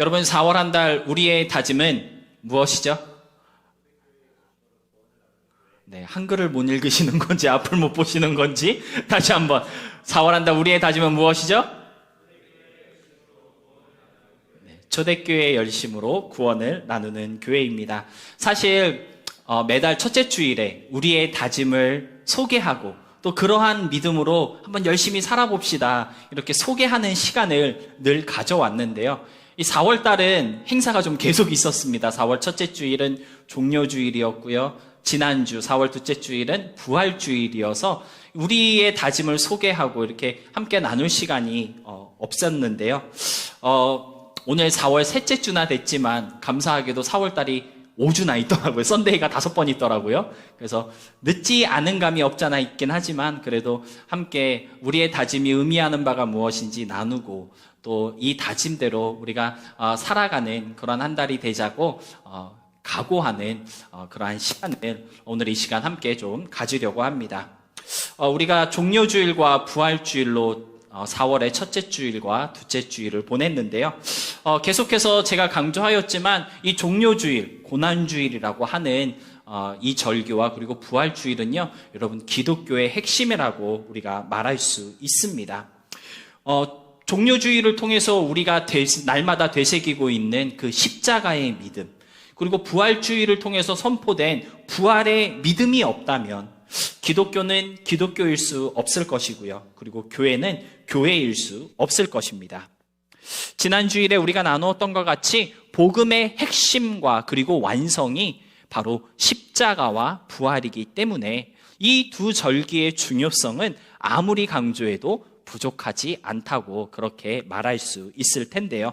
여러분, 4월 한 달 우리의 다짐은 무엇이죠? 네, 한글을 못 읽으시는 건지 앞을 못 보시는 건지 다시 한번 4월 한 달 우리의 다짐은 무엇이죠? 네, 초대교회 열심으로 구원을 나누는 교회입니다. 사실 매달 첫째 주일에 우리의 다짐을 소개하고 또 그러한 믿음으로 한번 열심히 살아봅시다, 이렇게 소개하는 시간을 늘 가져왔는데요. 이 4월 달은 행사가 좀 계속 있었습니다. 4월 첫째 주일은 종료주일이었고요. 지난주 4월 둘째 주일은 부활주일이어서 우리의 다짐을 소개하고 이렇게 함께 나눌 시간이 없었는데요. 오늘 4월 셋째 주나 됐지만 감사하게도 4월 달이 5주나 있더라고요. 썬데이가 5번 있더라고요. 그래서 늦지 않은 감이 없잖아 있긴 하지만 그래도 함께 우리의 다짐이 의미하는 바가 무엇인지 나누고 또 이 다짐대로 우리가 살아가는 그런 한 달이 되자고 각오하는 그러한 시간을 오늘 이 시간 함께 좀 가지려고 합니다. 우리가 종료주일과 부활주일로 4월의 첫째 주일과 둘째 주일을 보냈는데요. 계속해서 제가 강조하였지만 이 종료주일, 고난주일이라고 하는 이 절기와 그리고 부활주일은요, 여러분 기독교의 핵심이라고 우리가 말할 수 있습니다. 종료주일을 통해서 우리가 날마다 되새기고 있는 그 십자가의 믿음, 그리고 부활주일을 통해서 선포된 부활의 믿음이 없다면 기독교는 기독교일 수 없을 것이고요. 그리고 교회는 교회일 수 없을 것입니다. 지난 주일에 우리가 나누었던 것 같이 복음의 핵심과 그리고 완성이 바로 십자가와 부활이기 때문에 이 두 절기의 중요성은 아무리 강조해도 부족하지 않다고 그렇게 말할 수 있을 텐데요.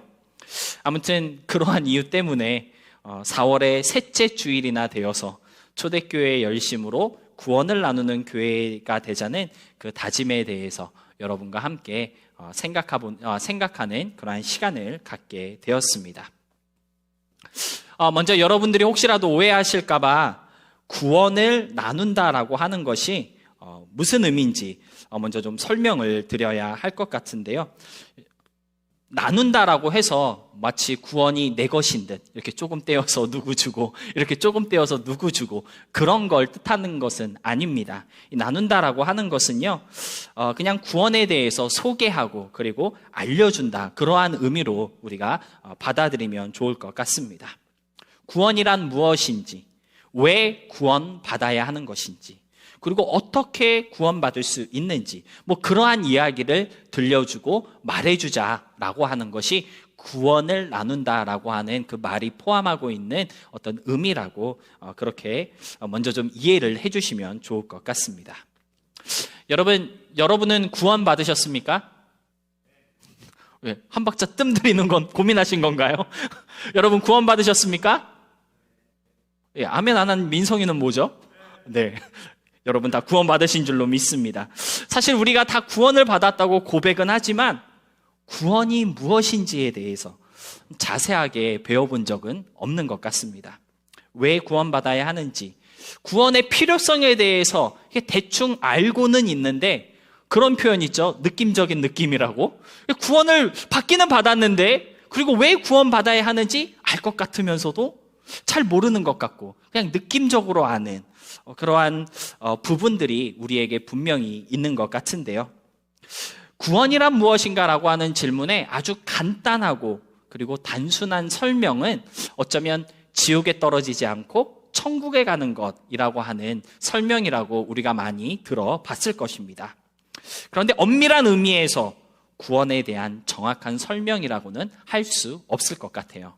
아무튼 그러한 이유 때문에 4월의 셋째 주일이나 되어서 초대교회의 열심으로 구원을 나누는 교회가 되자는 그 다짐에 대해서 여러분과 함께 생각하는 그러한 시간을 갖게 되었습니다. 먼저 여러분들이 혹시라도 오해하실까봐 구원을 나눈다라고 하는 것이 무슨 의미인지 먼저 좀 설명을 드려야 할 것 같은데요. 나눈다라고 해서 마치 구원이 내 것인 듯 이렇게 조금 떼어서 누구 주고 이렇게 조금 떼어서 누구 주고 그런 걸 뜻하는 것은 아닙니다. 나눈다라고 하는 것은요, 그냥 구원에 대해서 소개하고 그리고 알려준다, 그러한 의미로 우리가 받아들이면 좋을 것 같습니다. 구원이란 무엇인지, 왜 구원받아야 하는 것인지, 그리고 어떻게 구원받을 수 있는지, 그러한 이야기를 들려주고 말해주자라고 하는 것이 구원을 나눈다라고 하는 그 말이 포함하고 있는 어떤 의미라고 그렇게 먼저 좀 이해를 해주시면 좋을 것 같습니다. 여러분은 구원받으셨습니까? 왜? 한 박자 뜸들이는 건 고민하신 건가요? 여러분 구원받으셨습니까? 예, 아멘 안 한 민성이는 뭐죠? 네. 여러분 다 구원받으신 줄로 믿습니다. 사실 우리가 다 구원을 받았다고 고백은 하지만 구원이 무엇인지에 대해서 자세하게 배워본 적은 없는 것 같습니다. 왜 구원받아야 하는지, 구원의 필요성에 대해서 대충 알고는 있는데 그런 표현 있죠. 느낌적인 느낌이라고. 구원을 받기는 받았는데 그리고 왜 구원받아야 하는지 알 것 같으면서도 잘 모르는 것 같고 그냥 느낌적으로 아는 그러한 부분들이 우리에게 분명히 있는 것 같은데요. 구원이란 무엇인가라고 하는 질문에 아주 간단하고 그리고 단순한 설명은 어쩌면 지옥에 떨어지지 않고 천국에 가는 것이라고 하는 설명이라고 우리가 많이 들어봤을 것입니다. 그런데 엄밀한 의미에서 구원에 대한 정확한 설명이라고는 할 수 없을 것 같아요.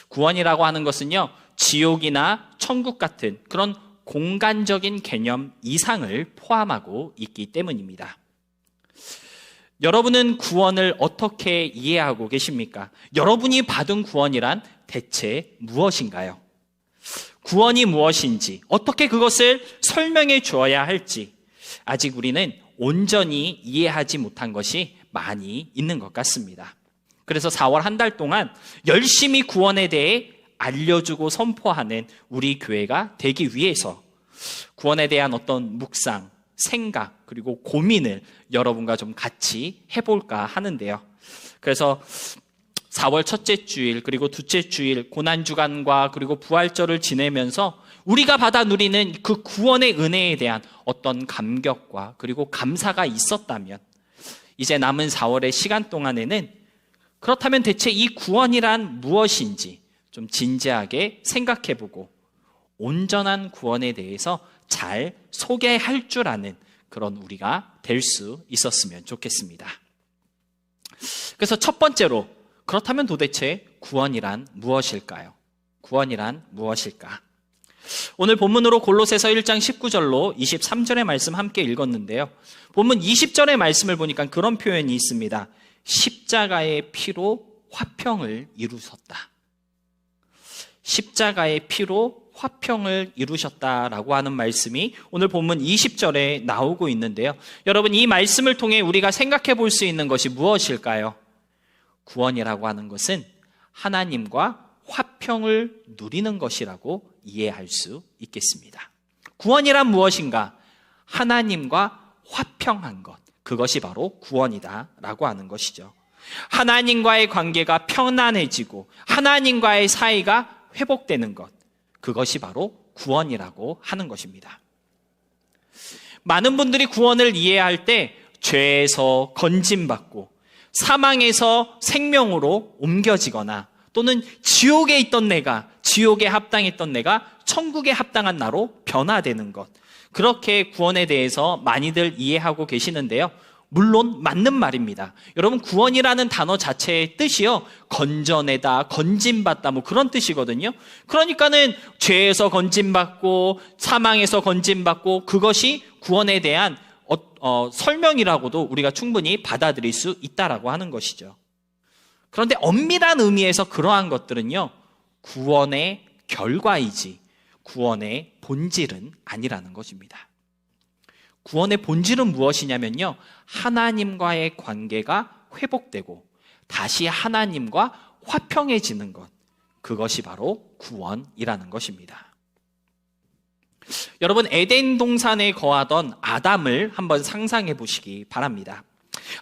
구원이라고 하는 것은요, 지옥이나 천국 같은 그런 공간적인 개념 이상을 포함하고 있기 때문입니다. 여러분은 구원을 어떻게 이해하고 계십니까? 여러분이 받은 구원이란 대체 무엇인가요? 구원이 무엇인지, 어떻게 그것을 설명해 주어야 할지 아직 우리는 온전히 이해하지 못한 것이 많이 있는 것 같습니다. 그래서 4월 한 달 동안 열심히 구원에 대해 알려주고 선포하는 우리 교회가 되기 위해서 구원에 대한 어떤 묵상, 생각, 그리고 고민을 여러분과 좀 같이 해볼까 하는데요. 그래서 4월 첫째 주일, 그리고 둘째 주일, 고난주간과 그리고 부활절을 지내면서 우리가 받아 누리는 그 구원의 은혜에 대한 어떤 감격과 그리고 감사가 있었다면, 이제 남은 4월의 시간 동안에는 그렇다면 대체 이 구원이란 무엇인지 좀 진지하게 생각해보고 온전한 구원에 대해서 잘 소개할 줄 아는 그런 우리가 될 수 있었으면 좋겠습니다. 그래서 첫 번째로, 그렇다면 도대체 구원이란 무엇일까요? 구원이란 무엇일까? 오늘 본문으로 골로새서 1장 19절로 23절의 말씀 함께 읽었는데요. 본문 20절의 말씀을 보니까 그런 표현이 있습니다. 십자가의 피로 화평을 이루셨다. 십자가의 피로 화평을 이루셨다라고 하는 말씀이 오늘 본문 20절에 나오고 있는데요. 여러분, 이 말씀을 통해 우리가 생각해 볼 수 있는 것이 무엇일까요? 구원이라고 하는 것은 하나님과 화평을 누리는 것이라고 이해할 수 있겠습니다. 구원이란 무엇인가? 하나님과 화평한 것, 그것이 바로 구원이다라고 하는 것이죠. 하나님과의 관계가 편안해지고 하나님과의 사이가 회복되는 것, 그것이 바로 구원이라고 하는 것입니다. 많은 분들이 구원을 이해할 때 죄에서 건짐받고 사망에서 생명으로 옮겨지거나 또는 지옥에 있던 내가, 지옥에 합당했던 내가 천국에 합당한 나로 변화되는 것, 그렇게 구원에 대해서 많이들 이해하고 계시는데요. 물론 맞는 말입니다. 여러분, 구원이라는 단어 자체의 뜻이요, 건져내다, 건짐받다, 뭐 그런 뜻이거든요. 그러니까는 죄에서 건짐받고 사망에서 건짐받고, 그것이 구원에 대한 설명이라고도 우리가 충분히 받아들일 수 있다라고 하는 것이죠. 그런데 엄밀한 의미에서 그러한 것들은요, 구원의 결과이지 구원의 본질은 아니라는 것입니다. 구원의 본질은 무엇이냐면요, 하나님과의 관계가 회복되고 다시 하나님과 화평해지는 것, 그것이 바로 구원이라는 것입니다. 여러분, 에덴 동산에 거하던 아담을 한번 상상해 보시기 바랍니다.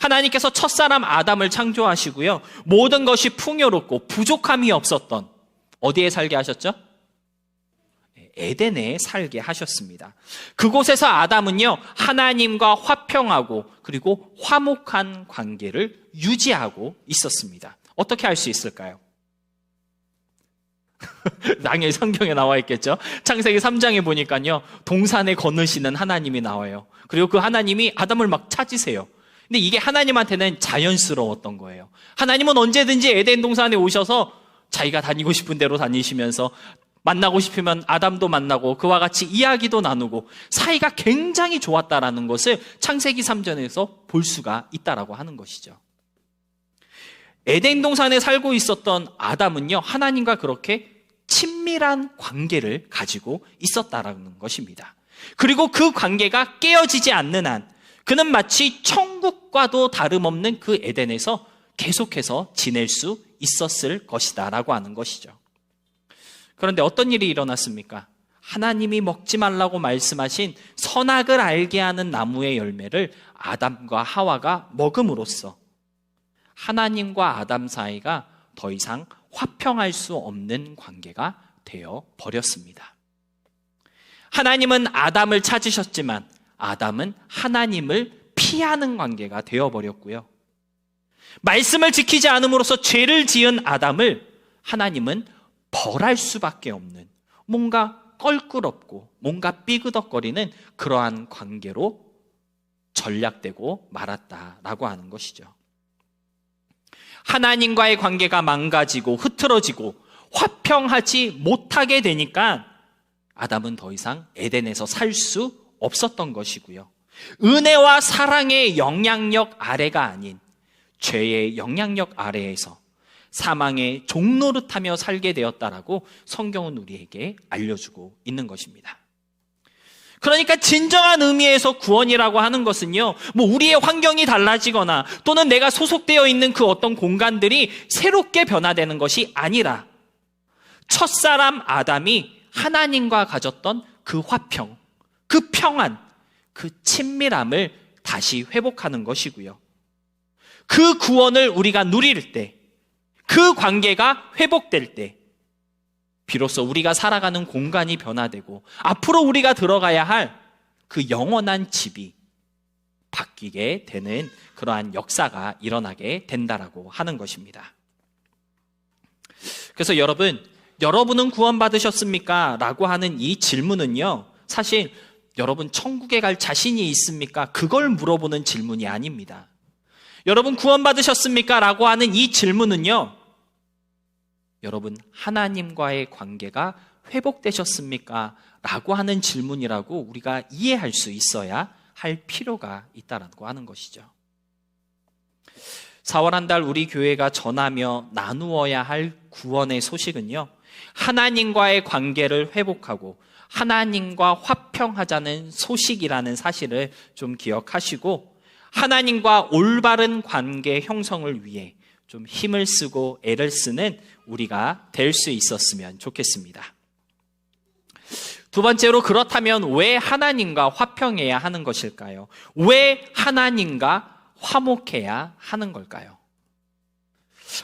하나님께서 첫사람 아담을 창조하시고요, 모든 것이 풍요롭고 부족함이 없었던, 어디에 살게 하셨죠? 에덴에 살게 하셨습니다. 그곳에서 아담은요, 하나님과 화평하고 그리고 화목한 관계를 유지하고 있었습니다. 어떻게 할 수 있을까요? 당연히 성경에 나와 있겠죠. 창세기 3장에 보니까요, 동산에 거느시는 하나님이 나와요. 그리고 그 하나님이 아담을 막 찾으세요. 근데 이게 하나님한테는 자연스러웠던 거예요. 하나님은 언제든지 에덴 동산에 오셔서 자기가 다니고 싶은 대로 다니시면서 만나고 싶으면 아담도 만나고 그와 같이 이야기도 나누고 사이가 굉장히 좋았다라는 것을 창세기 3장에서 볼 수가 있다라고 하는 것이죠. 에덴 동산에 살고 있었던 아담은요, 하나님과 그렇게 친밀한 관계를 가지고 있었다라는 것입니다. 그리고 그 관계가 깨어지지 않는 한 그는 마치 천국과도 다름없는 그 에덴에서 계속해서 지낼 수 있었을 것이다라고 하는 것이죠. 그런데 어떤 일이 일어났습니까? 하나님이 먹지 말라고 말씀하신 선악을 알게 하는 나무의 열매를 아담과 하와가 먹음으로써 하나님과 아담 사이가 더 이상 화평할 수 없는 관계가 되어 버렸습니다. 하나님은 아담을 찾으셨지만 아담은 하나님을 피하는 관계가 되어 버렸고요. 말씀을 지키지 않음으로써 죄를 지은 아담을 하나님은 벌할 수밖에 없는, 뭔가 껄끄럽고 뭔가 삐그덕거리는 그러한 관계로 전락되고 말았다라고 하는 것이죠. 하나님과의 관계가 망가지고 흐트러지고 화평하지 못하게 되니까 아담은 더 이상 에덴에서 살 수 없었던 것이고요. 은혜와 사랑의 영향력 아래가 아닌 죄의 영향력 아래에서 사망의 종노릇하며 살게 되었다라고 성경은 우리에게 알려주고 있는 것입니다. 그러니까 진정한 의미에서 구원이라고 하는 것은요, 뭐 우리의 환경이 달라지거나 또는 내가 소속되어 있는 그 어떤 공간들이 새롭게 변화되는 것이 아니라 첫사람 아담이 하나님과 가졌던 그 화평, 그 평안, 그 친밀함을 다시 회복하는 것이고요. 그 구원을 우리가 누릴 때, 그 그 관계가 회복될 때 비로소 우리가 살아가는 공간이 변화되고 앞으로 우리가 들어가야 할 그 영원한 집이 바뀌게 되는 그러한 역사가 일어나게 된다라고 하는 것입니다. 그래서 여러분은 구원받으셨습니까? 라고 하는 이 질문은요, 사실 여러분 천국에 갈 자신이 있습니까? 그걸 물어보는 질문이 아닙니다. 여러분 구원받으셨습니까? 라고 하는 이 질문은요, 여러분 하나님과의 관계가 회복되셨습니까? 라고 하는 질문이라고 우리가 이해할 수 있어야 할 필요가 있다라고 하는 것이죠. 4월 한 달 우리 교회가 전하며 나누어야 할 구원의 소식은요, 하나님과의 관계를 회복하고 하나님과 화평하자는 소식이라는 사실을 좀 기억하시고 하나님과 올바른 관계 형성을 위해 좀 힘을 쓰고 애를 쓰는 우리가 될 수 있었으면 좋겠습니다. 두 번째로, 그렇다면 왜 하나님과 화평해야 하는 것일까요? 왜 하나님과 화목해야 하는 걸까요?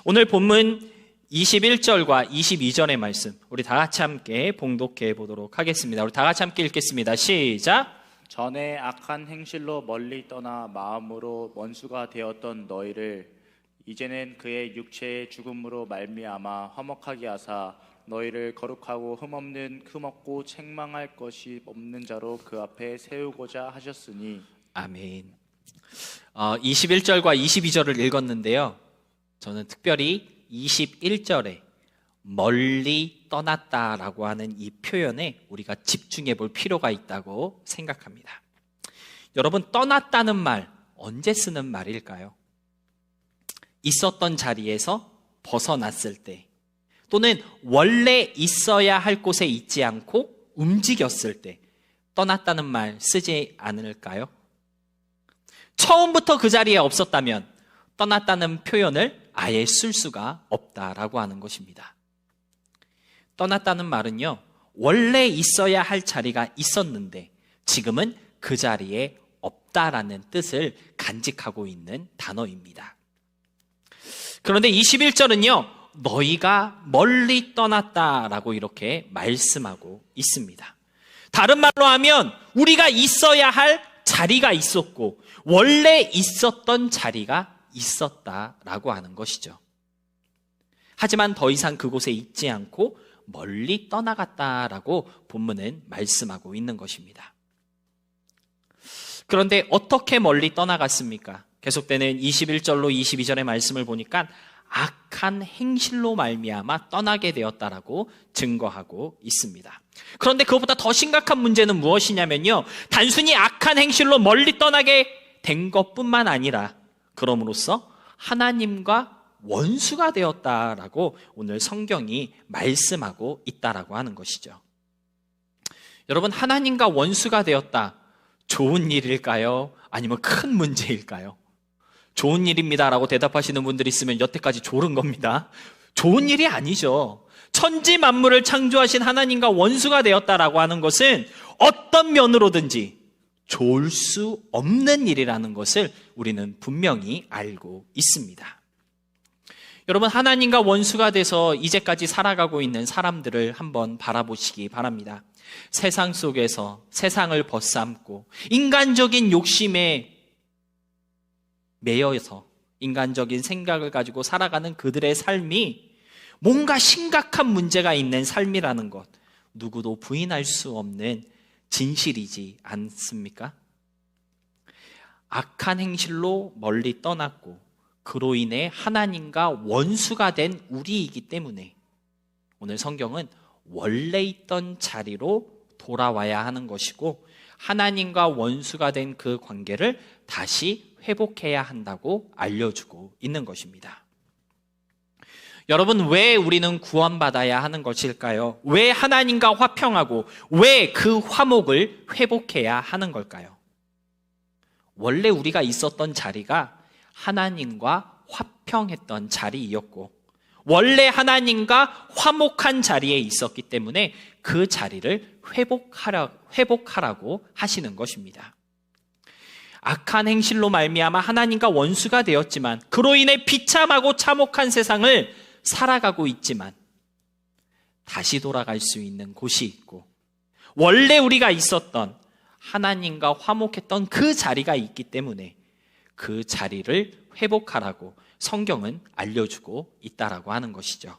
오늘 본문 21절과 22절의 말씀, 우리 다 같이 함께 봉독해 보도록 하겠습니다. 우리 다 같이 함께 읽겠습니다. 시작! 전에 악한 행실로 멀리 떠나 마음으로 원수가 되었던 너희를 이제는 그의 육체의 죽음으로 말미암아 화목하게 하사 너희를 거룩하고 흠없고 책망할 것이 없는 자로 그 앞에 세우고자 하셨으니. 아멘. 21절과 22절을 읽었는데요, 저는 특별히 21절에 멀리 떠났다라고 하는 이 표현에 우리가 집중해 볼 필요가 있다고 생각합니다. 여러분, 떠났다는 말 언제 쓰는 말일까요? 있었던 자리에서 벗어났을 때, 또는 원래 있어야 할 곳에 있지 않고 움직였을 때 떠났다는 말 쓰지 않을까요? 처음부터 그 자리에 없었다면 떠났다는 표현을 아예 쓸 수가 없다라고 하는 것입니다. 떠났다는 말은요, 원래 있어야 할 자리가 있었는데 지금은 그 자리에 없다라는 뜻을 간직하고 있는 단어입니다. 그런데 21절은요, 너희가 멀리 떠났다라고 이렇게 말씀하고 있습니다. 다른 말로 하면 우리가 있어야 할 자리가 있었고 원래 있었던 자리가 있었다라고 하는 것이죠. 하지만 더 이상 그곳에 있지 않고 멀리 떠나갔다라고 본문은 말씀하고 있는 것입니다. 그런데 어떻게 멀리 떠나갔습니까? 계속되는 21절로 22절의 말씀을 보니까 악한 행실로 말미암아 떠나게 되었다라고 증거하고 있습니다. 그런데 그것보다 더 심각한 문제는 무엇이냐면요, 단순히 악한 행실로 멀리 떠나게 된 것뿐만 아니라 그럼으로써 하나님과 원수가 되었다라고 오늘 성경이 말씀하고 있다라고 하는 것이죠. 여러분, 하나님과 원수가 되었다, 좋은 일일까요? 아니면 큰 문제일까요? 좋은 일입니다라고 대답하시는 분들이 있으면 여태까지 졸은 겁니다. 좋은 일이 아니죠. 천지 만물을 창조하신 하나님과 원수가 되었다라고 하는 것은 어떤 면으로든지 좋을 수 없는 일이라는 것을 우리는 분명히 알고 있습니다. 여러분, 하나님과 원수가 돼서 이제까지 살아가고 있는 사람들을 한번 바라보시기 바랍니다. 세상 속에서 세상을 벗삼고 인간적인 욕심에 매여서 인간적인 생각을 가지고 살아가는 그들의 삶이 뭔가 심각한 문제가 있는 삶이라는 것, 누구도 부인할 수 없는 진실이지 않습니까? 악한 행실로 멀리 떠났고 그로 인해 하나님과 원수가 된 우리이기 때문에 오늘 성경은 원래 있던 자리로 돌아와야 하는 것이고 하나님과 원수가 된 그 관계를 다시 회복해야 한다고 알려주고 있는 것입니다. 여러분, 왜 우리는 구원받아야 하는 것일까요? 왜 하나님과 화평하고 왜 그 화목을 회복해야 하는 걸까요? 원래 우리가 있었던 자리가 하나님과 화평했던 자리이었고 원래 하나님과 화목한 자리에 있었기 때문에 그 자리를 회복하라고 하시는 것입니다. 악한 행실로 말미암아 하나님과 원수가 되었지만 그로 인해 비참하고 참혹한 세상을 살아가고 있지만 다시 돌아갈 수 있는 곳이 있고, 원래 우리가 있었던 하나님과 화목했던 그 자리가 있기 때문에 그 자리를 회복하라고 성경은 알려주고 있다라고 하는 것이죠.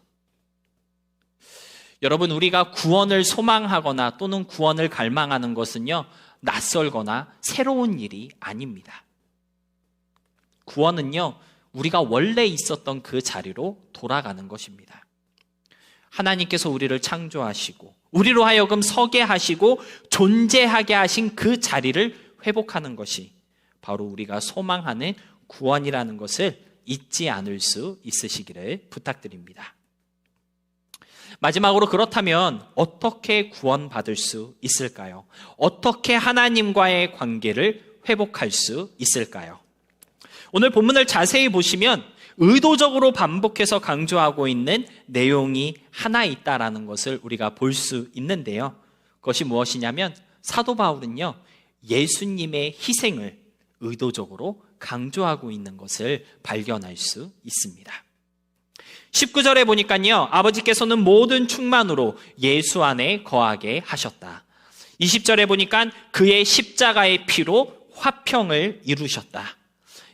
여러분, 우리가 구원을 소망하거나 또는 구원을 갈망하는 것은요, 낯설거나 새로운 일이 아닙니다. 구원은요, 우리가 원래 있었던 그 자리로 돌아가는 것입니다. 하나님께서 우리를 창조하시고 우리로 하여금 서게 하시고 존재하게 하신 그 자리를 회복하는 것이 바로 우리가 소망하는 구원이라는 것을 잊지 않을 수 있으시기를 부탁드립니다. 마지막으로, 그렇다면 어떻게 구원받을 수 있을까요? 어떻게 하나님과의 관계를 회복할 수 있을까요? 오늘 본문을 자세히 보시면 의도적으로 반복해서 강조하고 있는 내용이 하나 있다라는 것을 우리가 볼 수 있는데요. 그것이 무엇이냐면, 사도 바울은요, 예수님의 희생을 의도적으로 강조하고 있는 것을 발견할 수 있습니다. 19절에 보니까요, 아버지께서는 모든 충만으로 예수 안에 거하게 하셨다. 20절에 보니까 그의 십자가의 피로 화평을 이루셨다.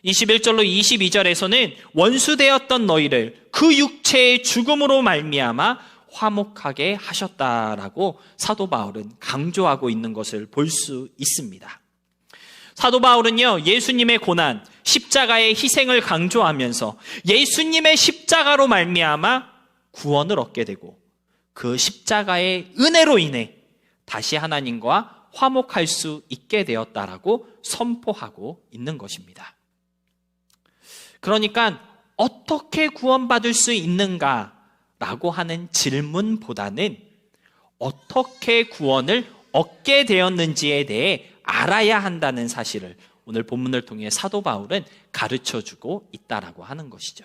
21절로 22절에서는 원수되었던 너희를 그 육체의 죽음으로 말미암아 화목하게 하셨다라고 사도 바울은 강조하고 있는 것을 볼 수 있습니다. 사도 바울은요, 예수님의 고난, 십자가의 희생을 강조하면서 예수님의 십자가로 말미암아 구원을 얻게 되고 그 십자가의 은혜로 인해 다시 하나님과 화목할 수 있게 되었다라고 선포하고 있는 것입니다. 그러니까 어떻게 구원받을 수 있는가라고 하는 질문보다는 어떻게 구원을 얻게 되었는지에 대해 알아야 한다는 사실을 오늘 본문을 통해 사도 바울은 가르쳐주고 있다라고 하는 것이죠.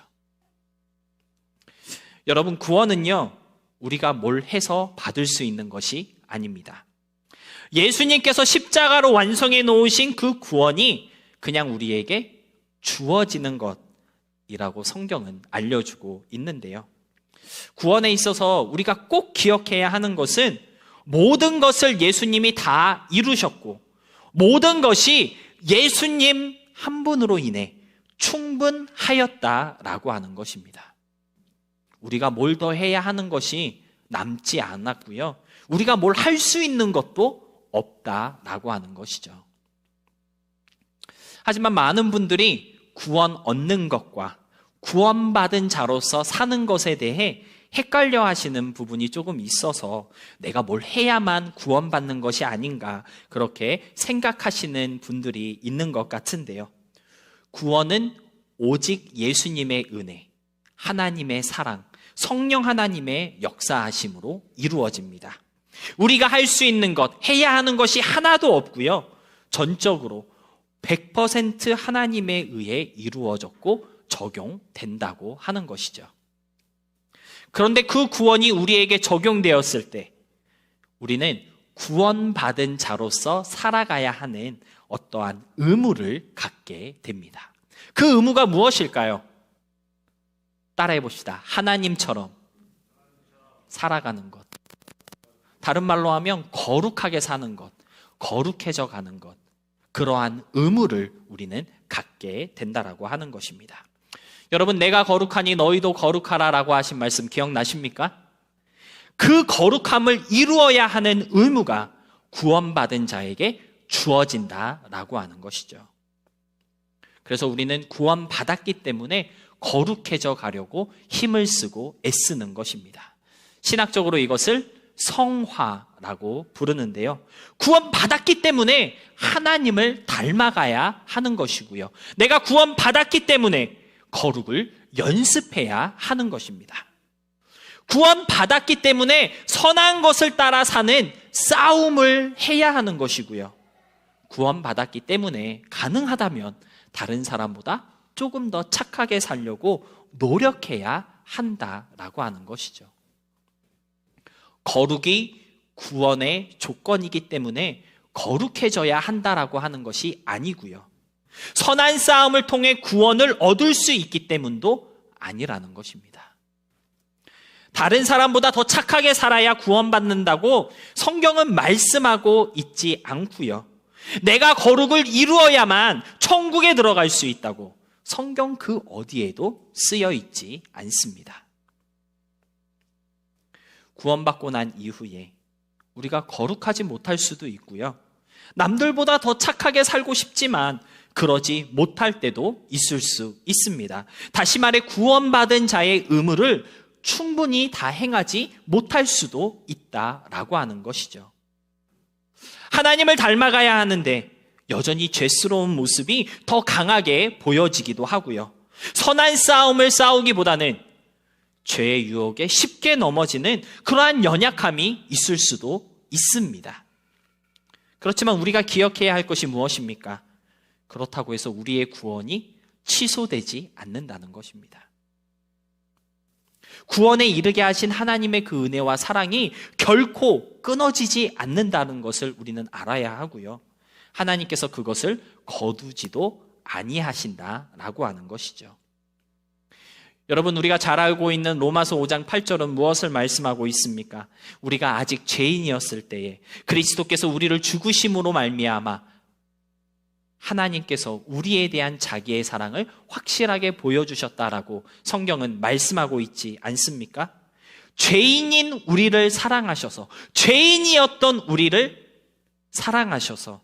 여러분, 구원은요, 우리가 뭘 해서 받을 수 있는 것이 아닙니다. 예수님께서 십자가로 완성해 놓으신 그 구원이 그냥 우리에게 주어지는 것이라고 성경은 알려주고 있는데요. 구원에 있어서 우리가 꼭 기억해야 하는 것은 모든 것을 예수님이 다 이루셨고 모든 것이 예수님 한 분으로 인해 충분하였다라고 하는 것입니다. 우리가 뭘 더 해야 하는 것이 남지 않았고요. 우리가 뭘 할 수 있는 것도 없다라고 하는 것이죠. 하지만 많은 분들이 구원 얻는 것과 구원받은 자로서 사는 것에 대해 헷갈려 하시는 부분이 조금 있어서 내가 뭘 해야만 구원받는 것이 아닌가 그렇게 생각하시는 분들이 있는 것 같은데요. 구원은 오직 예수님의 은혜, 하나님의 사랑, 성령 하나님의 역사하심으로 이루어집니다. 우리가 할 수 있는 것, 해야 하는 것이 하나도 없고요. 전적으로 100% 하나님에 의해 이루어졌고 적용된다고 하는 것이죠. 그런데 그 구원이 우리에게 적용되었을 때 우리는 구원받은 자로서 살아가야 하는 어떠한 의무를 갖게 됩니다. 그 의무가 무엇일까요? 따라해 봅시다. 하나님처럼 살아가는 것. 다른 말로 하면 거룩하게 사는 것, 거룩해져 가는 것. 그러한 의무를 우리는 갖게 된다라고 하는 것입니다. 여러분, 내가 거룩하니 너희도 거룩하라라고 하신 말씀 기억나십니까? 그 거룩함을 이루어야 하는 의무가 구원받은 자에게 주어진다라고 하는 것이죠. 그래서 우리는 구원받았기 때문에 거룩해져 가려고 힘을 쓰고 애쓰는 것입니다. 신학적으로 이것을 성화라고 부르는데요. 구원받았기 때문에 하나님을 닮아가야 하는 것이고요. 내가 구원받았기 때문에 거룩을 연습해야 하는 것입니다. 구원받았기 때문에 선한 것을 따라 사는 싸움을 해야 하는 것이고요. 구원받았기 때문에 가능하다면 다른 사람보다 조금 더 착하게 살려고 노력해야 한다라고 하는 것이죠. 거룩이 구원의 조건이기 때문에 거룩해져야 한다라고 하는 것이 아니고요. 선한 싸움을 통해 구원을 얻을 수 있기 때문도 아니라는 것입니다. 다른 사람보다 더 착하게 살아야 구원받는다고 성경은 말씀하고 있지 않고요. 내가 거룩을 이루어야만 천국에 들어갈 수 있다고 성경 그 어디에도 쓰여 있지 않습니다. 구원받고 난 이후에 우리가 거룩하지 못할 수도 있고요. 남들보다 더 착하게 살고 싶지만 그러지 못할 때도 있을 수 있습니다. 다시 말해 구원받은 자의 의무를 충분히 다 행하지 못할 수도 있다라고 하는 것이죠. 하나님을 닮아가야 하는데 여전히 죄스러운 모습이 더 강하게 보여지기도 하고요. 선한 싸움을 싸우기보다는 죄의 유혹에 쉽게 넘어지는 그러한 연약함이 있을 수도 있습니다. 그렇지만 우리가 기억해야 할 것이 무엇입니까? 그렇다고 해서 우리의 구원이 취소되지 않는다는 것입니다. 구원에 이르게 하신 하나님의 그 은혜와 사랑이 결코 끊어지지 않는다는 것을 우리는 알아야 하고요. 하나님께서 그것을 거두지도 아니하신다라고 하는 것이죠. 여러분, 우리가 잘 알고 있는 로마서 5장 8절은 무엇을 말씀하고 있습니까? 우리가 아직 죄인이었을 때에 그리스도께서 우리를 죽으심으로 말미암아 하나님께서 우리에 대한 자기의 사랑을 확실하게 보여주셨다라고 성경은 말씀하고 있지 않습니까? 죄인인 우리를 사랑하셔서, 죄인이었던 우리를 사랑하셔서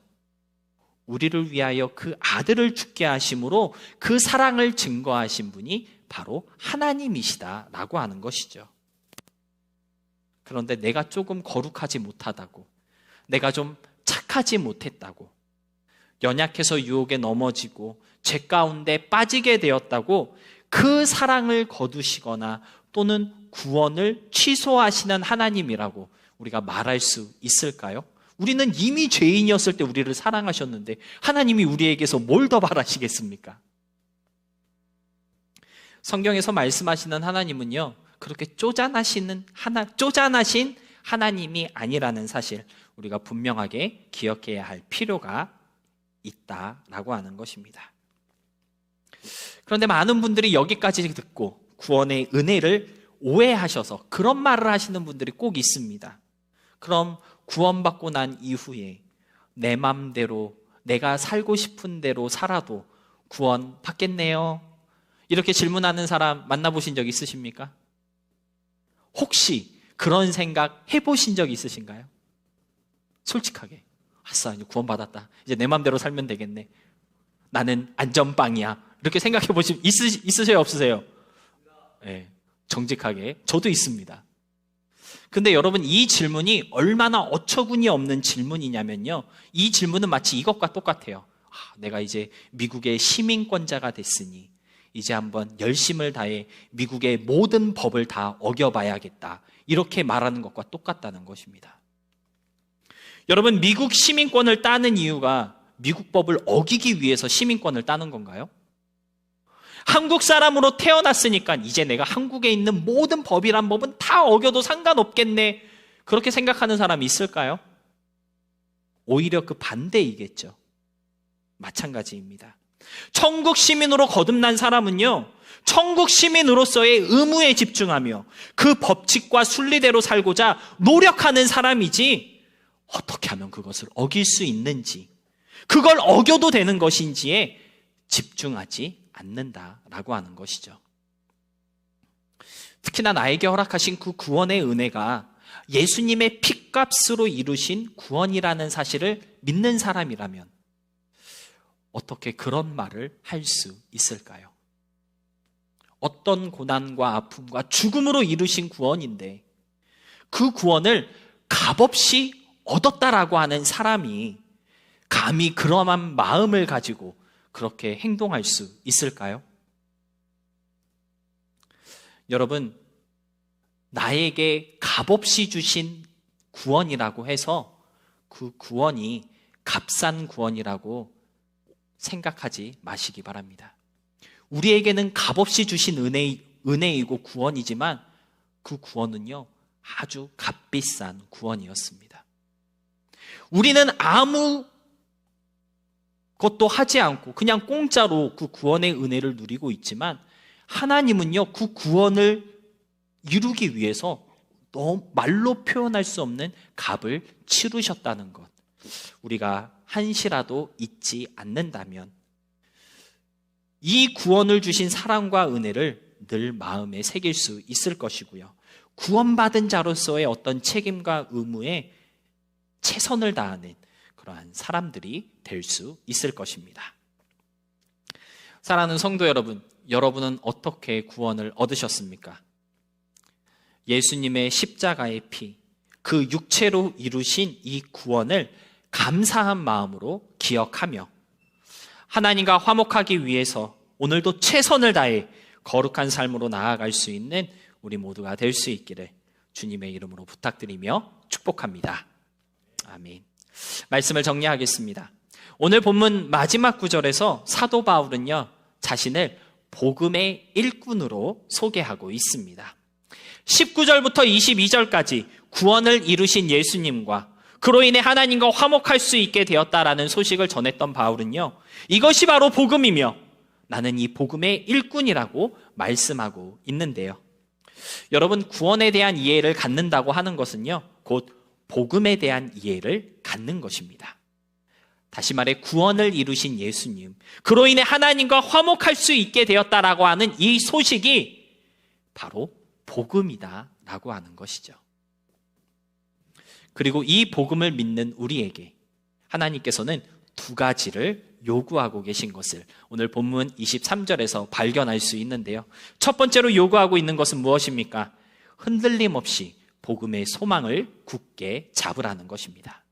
우리를 위하여 그 아들을 죽게 하심으로 그 사랑을 증거하신 분이 바로 하나님이시다라고 하는 것이죠. 그런데 내가 조금 거룩하지 못하다고, 내가 좀 착하지 못했다고, 연약해서 유혹에 넘어지고 죄 가운데 빠지게 되었다고 그 사랑을 거두시거나 또는 구원을 취소하시는 하나님이라고 우리가 말할 수 있을까요? 우리는 이미 죄인이었을 때 우리를 사랑하셨는데 하나님이 우리에게서 뭘 더 바라시겠습니까? 성경에서 말씀하시는 하나님은요, 그렇게 쪼잔하신 하나님이 아니라는 사실 우리가 분명하게 기억해야 할 필요가 있다라고 하는 것입니다. 그런데 많은 분들이 여기까지 듣고 구원의 은혜를 오해하셔서 그런 말을 하시는 분들이 꼭 있습니다. 그럼 구원받고 난 이후에 내 맘대로 내가 살고 싶은 대로 살아도 구원 받겠네요? 이렇게 질문하는 사람 만나보신 적 있으십니까? 혹시 그런 생각 해보신 적 있으신가요? 솔직하게. 아싸, 이제 구원받았다. 이제 내 맘대로 살면 되겠네. 나는 안전빵이야. 이렇게 생각해 보시면 있으세요? 없으세요? 네, 정직하게. 저도 있습니다. 근데 여러분, 이 질문이 얼마나 어처구니 없는 질문이냐면요. 이 질문은 마치 이것과 똑같아요. 내가 이제 미국의 시민권자가 됐으니 이제 한번 열심을 다해 미국의 모든 법을 다 어겨봐야겠다. 이렇게 말하는 것과 똑같다는 것입니다. 여러분, 미국 시민권을 따는 이유가 미국 법을 어기기 위해서 시민권을 따는 건가요? 한국 사람으로 태어났으니까 이제 내가 한국에 있는 모든 법이란 법은 다 어겨도 상관없겠네. 그렇게 생각하는 사람이 있을까요? 오히려 그 반대이겠죠. 마찬가지입니다. 천국 시민으로 거듭난 사람은요, 천국 시민으로서의 의무에 집중하며 그 법칙과 순리대로 살고자 노력하는 사람이지, 어떻게 하면 그것을 어길 수 있는지, 그걸 어겨도 되는 것인지에 집중하지 않는다라고 하는 것이죠. 특히나 나에게 허락하신 그 구원의 은혜가 예수님의 핏값으로 이루신 구원이라는 사실을 믿는 사람이라면 어떻게 그런 말을 할 수 있을까요? 어떤 고난과 아픔과 죽음으로 이루신 구원인데 그 구원을 값없이 얻었다라고 하는 사람이 감히 그러한 마음을 가지고 그렇게 행동할 수 있을까요? 여러분, 나에게 값없이 주신 구원이라고 해서 그 구원이 값싼 구원이라고 생각하지 마시기 바랍니다. 우리에게는 값없이 주신 은혜이고 구원이지만 그 구원은요, 아주 값비싼 구원이었습니다. 우리는 아무 것도 하지 않고 그냥 공짜로 그 구원의 은혜를 누리고 있지만 하나님은요, 그 구원을 이루기 위해서 너무 말로 표현할 수 없는 값을 치르셨다는 것, 우리가 한시라도 잊지 않는다면 이 구원을 주신 사랑과 은혜를 늘 마음에 새길 수 있을 것이고요. 구원받은 자로서의 어떤 책임과 의무에 최선을 다하는 그러한 사람들이 될 수 있을 것입니다. 사랑하는 성도 여러분, 여러분은 어떻게 구원을 얻으셨습니까? 예수님의 십자가의 피, 그 육체로 이루신 이 구원을 감사한 마음으로 기억하며 하나님과 화목하기 위해서 오늘도 최선을 다해 거룩한 삶으로 나아갈 수 있는 우리 모두가 될 수 있기를 주님의 이름으로 부탁드리며 축복합니다. 아멘. 말씀을 정리하겠습니다. 오늘 본문 마지막 구절에서 사도 바울은요, 자신을 복음의 일꾼으로 소개하고 있습니다. 19절부터 22절까지 구원을 이루신 예수님과 그로 인해 하나님과 화목할 수 있게 되었다라는 소식을 전했던 바울은요, 이것이 바로 복음이며 나는 이 복음의 일꾼이라고 말씀하고 있는데요. 여러분, 구원에 대한 이해를 갖는다고 하는 것은요, 곧 복음에 대한 이해를 갖는 것입니다. 다시 말해 구원을 이루신 예수님, 그로 인해 하나님과 화목할 수 있게 되었다라고 하는 이 소식이 바로 복음이다라고 하는 것이죠. 그리고 이 복음을 믿는 우리에게 하나님께서는 두 가지를 요구하고 계신 것을 오늘 본문 23절에서 발견할 수 있는데요. 첫 번째로 요구하고 있는 것은 무엇입니까? 흔들림 없이 복음의 소망을 굳게 잡으라는 것입니다.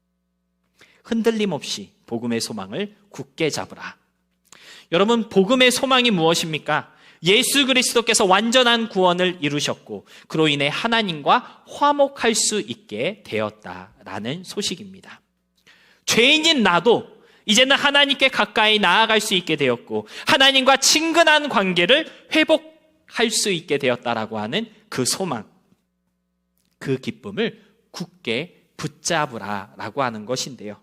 흔들림 없이 복음의 소망을 굳게 잡으라. 여러분, 복음의 소망이 무엇입니까? 예수 그리스도께서 완전한 구원을 이루셨고 그로 인해 하나님과 화목할 수 있게 되었다라는 소식입니다. 죄인인 나도 이제는 하나님께 가까이 나아갈 수 있게 되었고 하나님과 친근한 관계를 회복할 수 있게 되었다라고 하는 그 소망, 그 기쁨을 굳게 붙잡으라라고 하는 것인데요.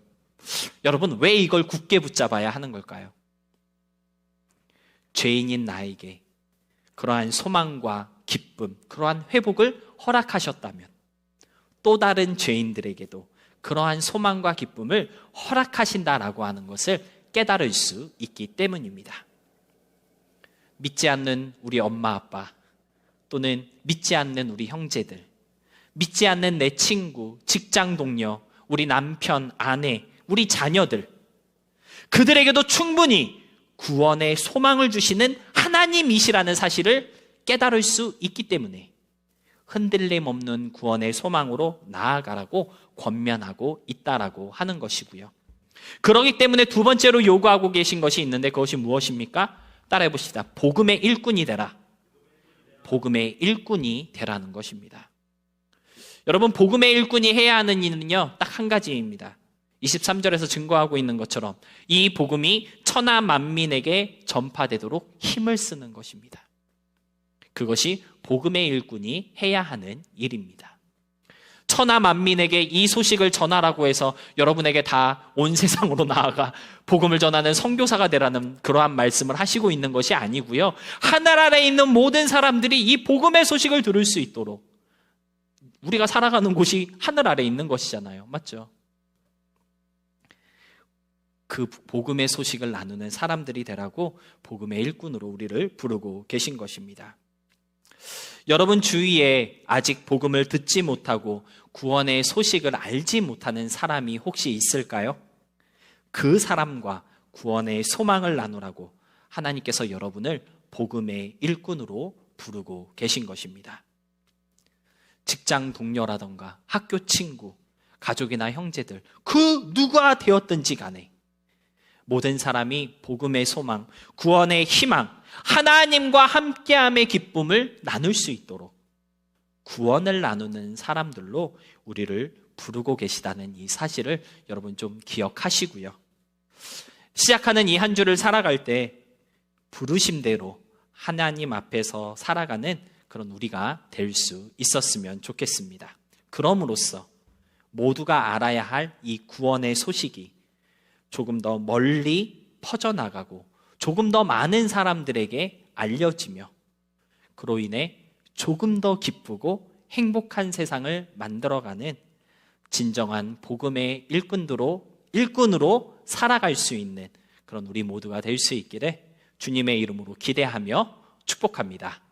여러분, 왜 이걸 굳게 붙잡아야 하는 걸까요? 죄인인 나에게 그러한 소망과 기쁨, 그러한 회복을 허락하셨다면 또 다른 죄인들에게도 그러한 소망과 기쁨을 허락하신다라고 하는 것을 깨달을 수 있기 때문입니다. 믿지 않는 우리 엄마 아빠, 또는 믿지 않는 우리 형제들, 믿지 않는 내 친구, 직장 동료, 우리 남편, 아내, 우리 자녀들, 그들에게도 충분히 구원의 소망을 주시는 하나님이시라는 사실을 깨달을 수 있기 때문에 흔들림 없는 구원의 소망으로 나아가라고 권면하고 있다라고 하는 것이고요. 그렇기 때문에 두 번째로 요구하고 계신 것이 있는데 그것이 무엇입니까? 따라해 봅시다. 복음의 일꾼이 되라. 복음의 일꾼이 되라는 것입니다. 여러분, 복음의 일꾼이 해야 하는 일은요, 딱 한 가지입니다. 23절에서 증거하고 있는 것처럼 이 복음이 천하 만민에게 전파되도록 힘을 쓰는 것입니다. 그것이 복음의 일꾼이 해야 하는 일입니다. 천하 만민에게 이 소식을 전하라고 해서 여러분에게 다 온 세상으로 나아가 복음을 전하는 선교사가 되라는 그러한 말씀을 하시고 있는 것이 아니고요. 하늘 아래에 있는 모든 사람들이 이 복음의 소식을 들을 수 있도록, 우리가 살아가는 곳이 하늘 아래에 있는 것이잖아요. 맞죠? 그 복음의 소식을 나누는 사람들이 되라고 복음의 일꾼으로 우리를 부르고 계신 것입니다. 여러분 주위에 아직 복음을 듣지 못하고 구원의 소식을 알지 못하는 사람이 혹시 있을까요? 그 사람과 구원의 소망을 나누라고 하나님께서 여러분을 복음의 일꾼으로 부르고 계신 것입니다. 직장 동료라던가 학교 친구, 가족이나 형제들, 그 누가 되었든지 간에 모든 사람이 복음의 소망, 구원의 희망, 하나님과 함께함의 기쁨을 나눌 수 있도록 구원을 나누는 사람들로 우리를 부르고 계시다는 이 사실을 여러분 좀 기억하시고요. 시작하는 이 한 주를 살아갈 때 부르심대로 하나님 앞에서 살아가는 그런 우리가 될 수 있었으면 좋겠습니다. 그럼으로써 모두가 알아야 할 이 구원의 소식이 조금 더 멀리 퍼져나가고 조금 더 많은 사람들에게 알려지며 그로 인해 조금 더 기쁘고 행복한 세상을 만들어가는 진정한 복음의 일꾼으로 살아갈 수 있는 그런 우리 모두가 될 수 있기를 주님의 이름으로 기대하며 축복합니다.